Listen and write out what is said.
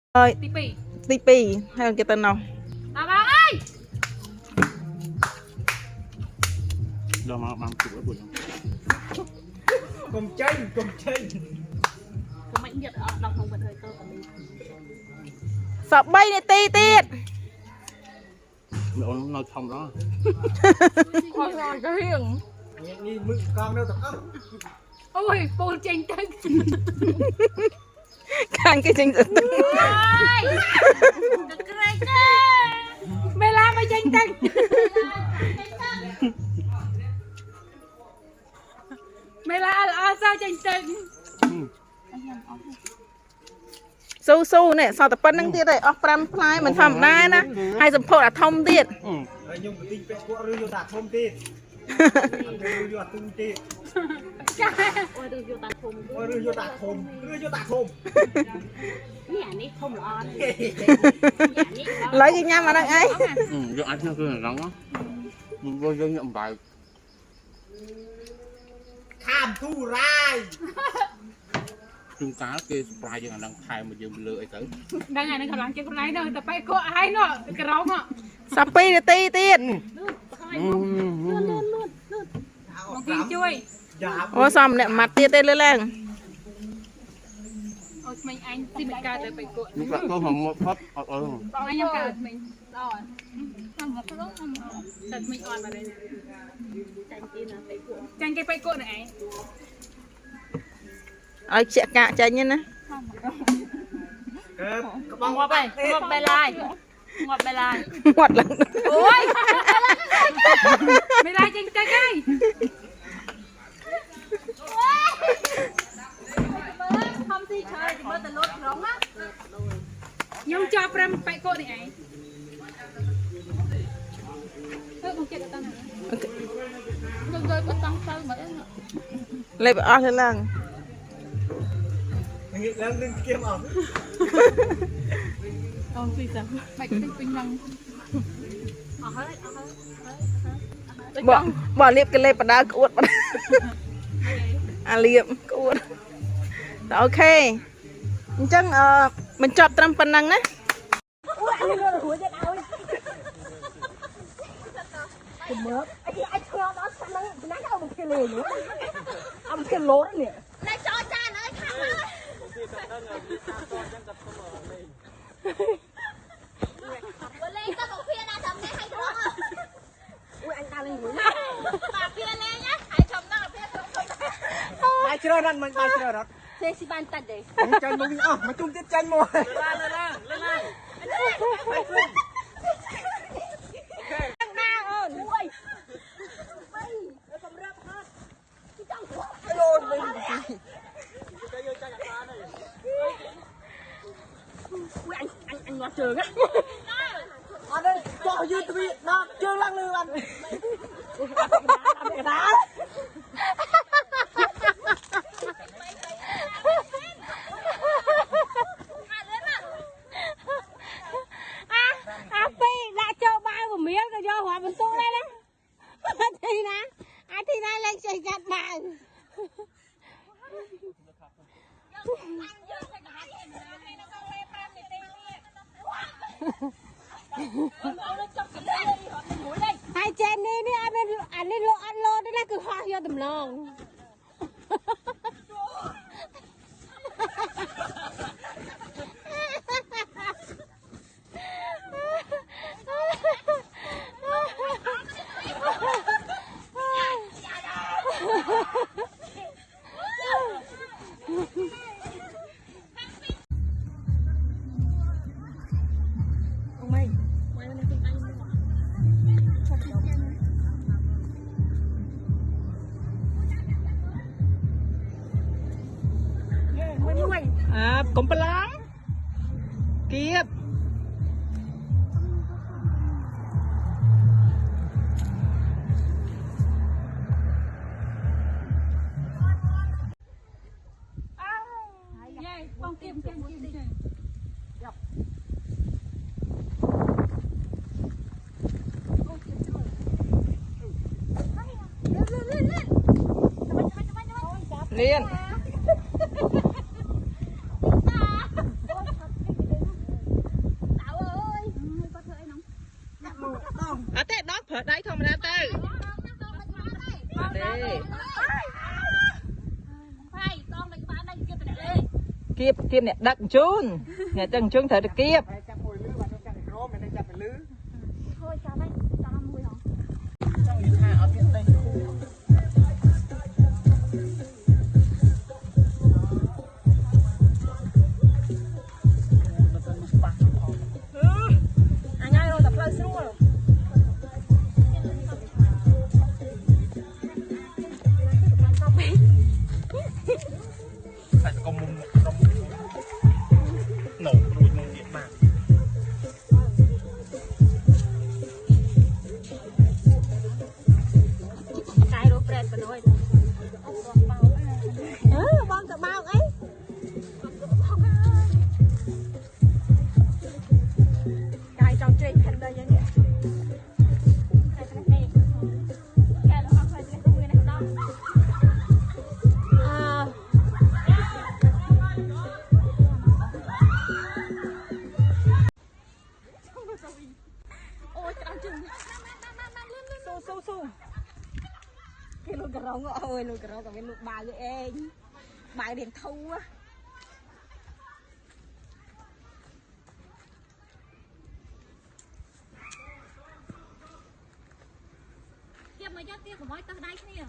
ទី2ហើយគេទៅនោះបងអើយដល់មកបានជួបបុញកុំចេញកុំមិនយកអត់ដល់ក្នុងវិញហើយទៅស3នាទីទៀតអូននៅធំđó អត់ដល់ទៅរៀងនេះមឹកកងនៅទាំងអស់អូយពូលចេញទៅខាងគេចេញទៅអើយក្រែកទេមេឡាមកចេញទៅមេឡាល្អសោះចេញទៅស៊ូនេះសតតែប៉ុណ្្នឹងទៀតហើយអស់5ផ្លែមិនធម្មតាណាហើយសម្ពោធអាធំទៀតហើយខ្ញុំទៅទីពេទ្យគាត់ឬយកតាធំទៀតឬយកទូទៀតចាអូយឬយកតាធំឬយកតាធំនេះអានេះធំល្អណាស់ឡើយគេញ៉ាំអាហ្នឹងអីយកអាចនោះគឺរងមកយើងញ៉ាំបាយខាមទូរាយជួនកាលគេស្ប្រាយយើងអាហ្នឹងថែមមកយើងលើអីទៅដឹងអានេះកម្លាំងជាខ្លួនឯងទៅតែបែកគក់ហើយនោះក្រមស2នាទីទៀតមកពីជួយអូសំម្នាក់ម៉ាត់ទៀតទេលើឡើងអូថ្មីអញទីមិនកើតទៅបែកគក់នេះគាត់ទៅមកផុតអត់អត់បងអញខ្ញុំកើតថ្មីដល់តាមមកទៅតែថ្មីអត់មកដែរចាញ់គេណាបែកគក់ចាញ់គេបែកគក់នឹងឯងឲ្យជាកាក់ចាញ់ណាកបងងាប់ហើយងាប់បែឡាយងាប់បែឡាយងាត់ឡើងអូយបែឡាយចេញទៅហើយខំទីឆើមើលទៅលូតក្រុងណាខ្ញុំចាប់5បែកគក់នេះឯងទៅមកចិត្តតាំងខ្ញុំទៅបតង់ទៅមកលេបអស់លើឡើងងាកឡើងនឹងគៀមអស់អូស៊ីសាបែកពេញឡើងអស់ហើយបើលៀបកលេបបដាក្អួតអាលៀបក្អួតអូខេអញ្ចឹងបញ្ចប់ត្រឹមប៉ុណ្ណឹងណាអាចឆ្លងដល់ឆ្នាំហ្នឹងណាស់ឲ្យមកគេលេងអមគេលោតនេះណែចោចានអើយខាងមកលេងទៅមកភៀនណាចាំនេះឲ្យត្រង់អូយអញដើរលេងមួយណាបាទភៀនលេងណាឲ្យចំដល់ភៀនត្រង់បាយច្រើនណាស់មិនបាយច្រើនអត់ទេស៊ីបានតាច់ទេចាញ់មកវិញអស់មកជុំទៀតចាញ់មកឡើងណាអូនអូយសម្រាប់ហត់ចង់លោនវិញគេយកចាញ់អាសានេះអូយអញងាត់ជើងណាអត់ទេចោះយឺតទៅដល់ជើងឡើងលើបានកដាលអាពីដាក់ចូលបាវមៀលក៏យករាប់បន្ទូដែរណាអាទីណាលេងចេះកាត់បាវហើយចេននេះអត់មានអានេះលោកអត់លោទេណាគឺហោះយកដំឡងកុំប្រឡំគៀបបងគៀបយកលៀន phải con mình bán đây kia phải đây គៀបអ្នកដឹកជូនអ្នកចឹងជូនត្រូវតែគៀប ហើយចាប់មួយលឺបាទចាប់ក្រមមិនចាប់ទៅលឺ thôi chào đây chào năm mươi hả ចង់និយាយថាអត់មានដីគូអញឲ្យរត់តែផ្លូវស្រួល តែកុំមុំក្រុមនៅរួចនឹងទៀតបាទ cái đồ phết của nó bong tự bao ấy cái trong trên thân đây như vậy cái đó không phải cái công viên này đâu ôi tao chừng su su su cái lùi cà rồng ơi lùi cà rồng còn cái lùi bài với em bài đèn thâu á tiếp mà cho tiếp của mỗi tao đây nè